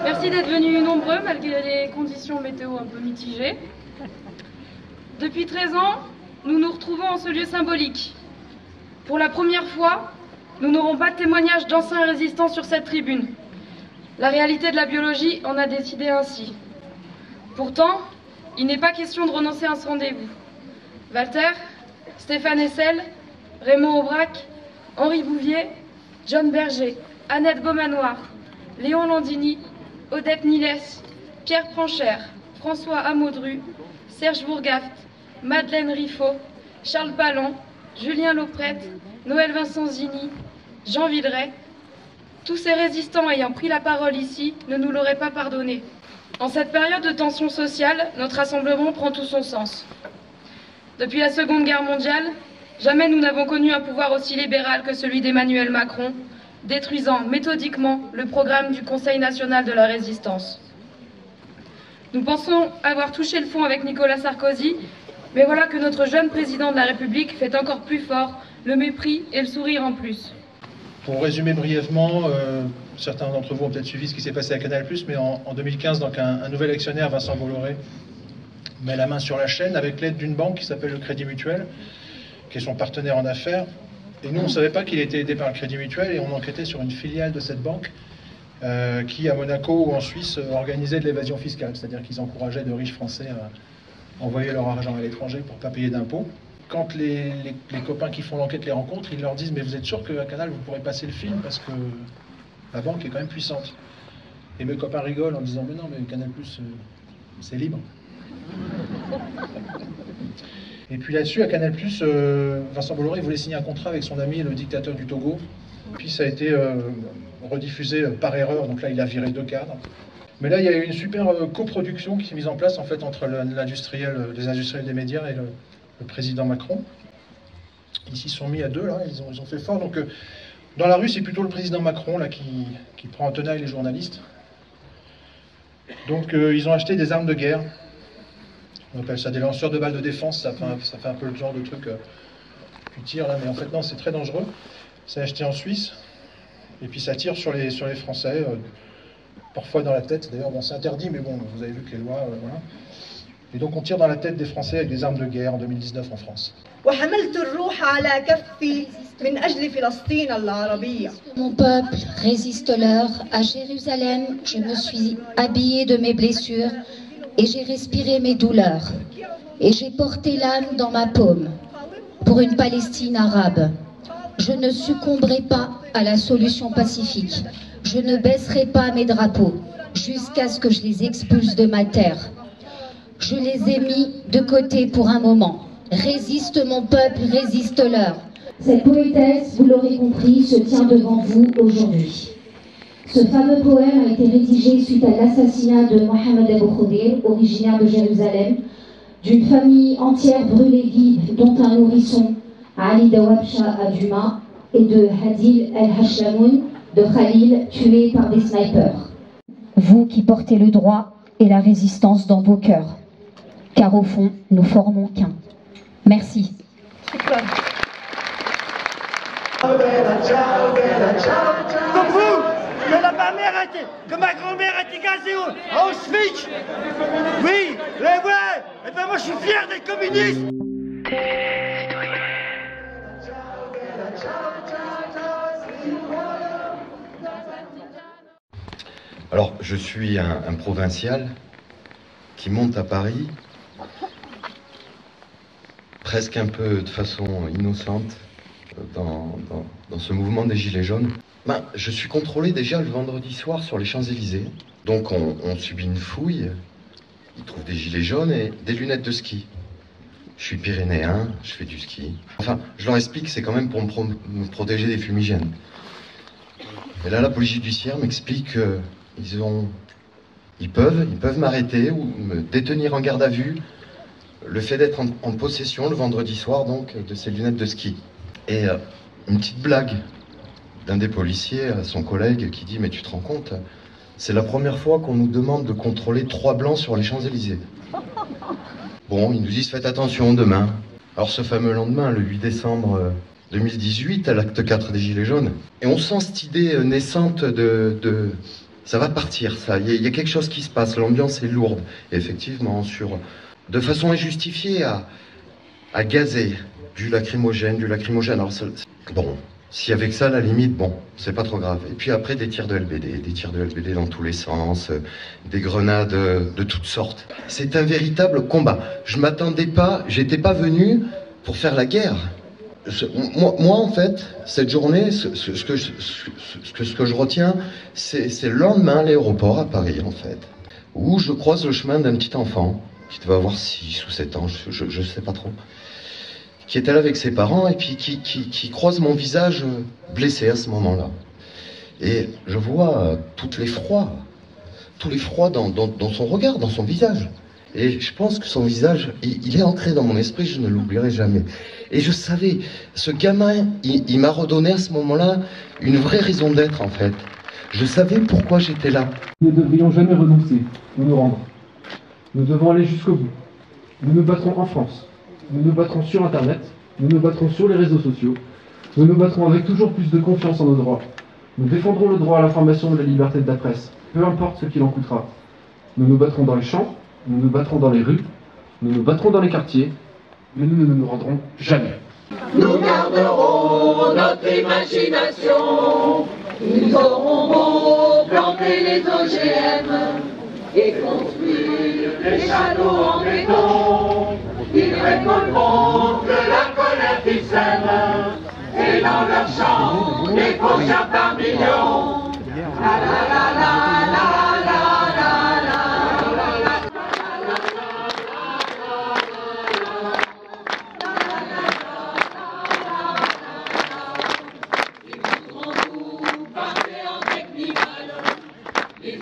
Merci d'être venus nombreux malgré les conditions météo un peu mitigées. Depuis 13 ans, nous nous retrouvons en ce lieu symbolique. Pour la première fois, nous n'aurons pas de témoignages d'anciens résistants sur cette tribune. La réalité de la biologie en a décidé ainsi. Pourtant, il n'est pas question de renoncer à ce rendez-vous. Walter, Stéphane Hessel, Raymond Aubrac, Henri Bouvier, John Berger, Annette Beaumanoir, Léon Landini, Odette Niles, Pierre Pranchère, François Amaudru, Serge Bourgaft, Madeleine Riffaut, Charles Palland, Julien Lauprette, Noël Vincenzini, Jean Villeray. Tous ces résistants ayant pris la parole ici ne nous l'auraient pas pardonné. En cette période de tension sociale, notre rassemblement prend tout son sens. Depuis la Seconde Guerre mondiale, jamais nous n'avons connu un pouvoir aussi libéral que celui d'Emmanuel Macron, détruisant méthodiquement le programme du Conseil national de la résistance. Nous pensons avoir touché le fond avec Nicolas Sarkozy, mais voilà que notre jeune président de la République fait encore plus fort le mépris et le sourire en plus. Pour résumer brièvement, certains d'entre vous ont peut-être suivi ce qui s'est passé à Canal+, mais en 2015, donc un nouvel actionnaire, Vincent Bolloré, met la main sur la chaîne avec l'aide d'une banque qui s'appelle le Crédit Mutuel, qui est son partenaire en affaires. Et nous, on ne savait pas qu'il était aidé par le Crédit Mutuel et on enquêtait sur une filiale de cette banque qui, à Monaco ou en Suisse, organisait de l'évasion fiscale. C'est-à-dire qu'ils encourageaient de riches Français à envoyer leur argent à l'étranger pour ne pas payer d'impôts. Quand les copains qui font l'enquête les rencontrent, ils leur disent « Mais vous êtes sûr qu'à Canal, vous pourrez passer le film parce que la banque est quand même puissante ». Et mes copains rigolent en disant « Mais non, mais Canal+, c'est libre ». Et puis là-dessus, à Canal+, Vincent Bolloré voulait signer un contrat avec son ami, le dictateur du Togo. Puis ça a été rediffusé par erreur, donc là, il a viré 2 cadres. Mais là, il y a eu une super coproduction qui s'est mise en place, en fait, entre les industriels des médias et le président Macron. Ils s'y sont mis à 2, là, ils ont fait fort. Donc, dans la rue, c'est plutôt le président Macron, là, qui prend en tenaille les journalistes. Donc, ils ont acheté des armes de guerre. On appelle ça des lanceurs de balles de défense, ça fait un peu le genre de truc tu tires là, mais en fait non, c'est très dangereux. C'est acheté en Suisse, et puis ça tire sur les Français, parfois dans la tête, d'ailleurs bon, c'est interdit, mais bon, vous avez vu que les lois, voilà. Et donc on tire dans la tête des Français avec des armes de guerre en 2019 en France. Mon peuple résiste-leur. À Jérusalem, je me suis habillée de mes blessures, et j'ai respiré mes douleurs, et j'ai porté l'âme dans ma paume pour une Palestine arabe. Je ne succomberai pas à la solution pacifique. Je ne baisserai pas mes drapeaux jusqu'à ce que je les expulse de ma terre. Je les ai mis de côté pour un moment. Résiste mon peuple, résiste-leur. Cette poétesse, vous l'aurez compris, se tient devant vous aujourd'hui. Ce fameux poème a été rédigé suite à l'assassinat de Mohamed Abou Khadir, originaire de Jérusalem, d'une famille entière brûlée vive, dont un nourrisson, Ali Dawabsha à Duma, et de Hadil El-Hashlamoun de Khalil, tué par des snipers. Vous qui portez le droit et la résistance dans vos cœurs, car au fond, nous formons qu'un. Merci. Comme vous, que ma mère a été, que ma grand-mère a été gazée à Auschwitz. Oui, mais ouais, et ben moi je suis fier d'être communiste. Alors, je suis un provincial qui monte à Paris, presque un peu de façon innocente, dans ce mouvement des Gilets jaunes. Je suis contrôlé déjà le vendredi soir sur les Champs-Élysées. Donc on subit une fouille, ils trouvent des gilets jaunes et des lunettes de ski. Je suis pyrénéen, je fais du ski. Enfin, je leur explique que c'est quand même pour me protéger des fumigènes. Et là, la police judiciaire m'explique qu'ils peuvent m'arrêter ou me détenir en garde à vue le fait d'être en possession le vendredi soir donc de ces lunettes de ski. Et une petite blague d'un des policiers à son collègue qui dit « Mais tu te rends compte, c'est la première fois qu'on nous demande de contrôler 3 blancs sur les Champs-Élysées. » Bon, ils nous disent « Faites attention demain. » Alors ce fameux lendemain, le 8 décembre 2018 à l'acte 4 des Gilets jaunes. Et on sent cette idée naissante de ça va partir, ça. Il y a quelque chose qui se passe, l'ambiance est lourde. Et effectivement, de façon injustifiée à gazer du lacrymogène. Alors, bon, si avec ça, à la limite, bon, c'est pas trop grave. Et puis après, des tirs de LBD dans tous les sens, des grenades de toutes sortes. C'est un véritable combat. Je m'attendais pas, j'étais pas venu pour faire la guerre. Moi, en fait, cette journée, ce que je retiens, c'est le lendemain à l'aéroport à Paris, en fait, où je croise le chemin d'un petit enfant qui devait avoir 6 ou 7 ans, je sais pas trop, qui était là avec ses parents et puis qui croise mon visage blessé à ce moment-là. Et je vois tous les froids dans son regard, dans son visage. Et je pense que son visage, il est ancré dans mon esprit, je ne l'oublierai jamais. Et je savais, ce gamin, il m'a redonné à ce moment-là une vraie raison d'être, en fait. Je savais pourquoi j'étais là. Nous ne devrions jamais renoncer, nous rendre. Nous devons aller jusqu'au bout. Nous nous battrons en France. Nous nous battrons sur Internet. Nous nous battrons sur les réseaux sociaux. Nous nous battrons avec toujours plus de confiance en nos droits. Nous défendrons le droit à l'information et la liberté de la presse, peu importe ce qu'il en coûtera. Nous nous battrons dans les champs. Nous nous battrons dans les rues, nous nous battrons dans les quartiers, mais nous ne nous rendrons jamais. Nous garderons notre imagination, nous aurons beau planter les OGM et construire des châteaux en béton. Ils récolteront de la colère qui sème et dans leurs champs des cochons par millions. La la la la la. Ils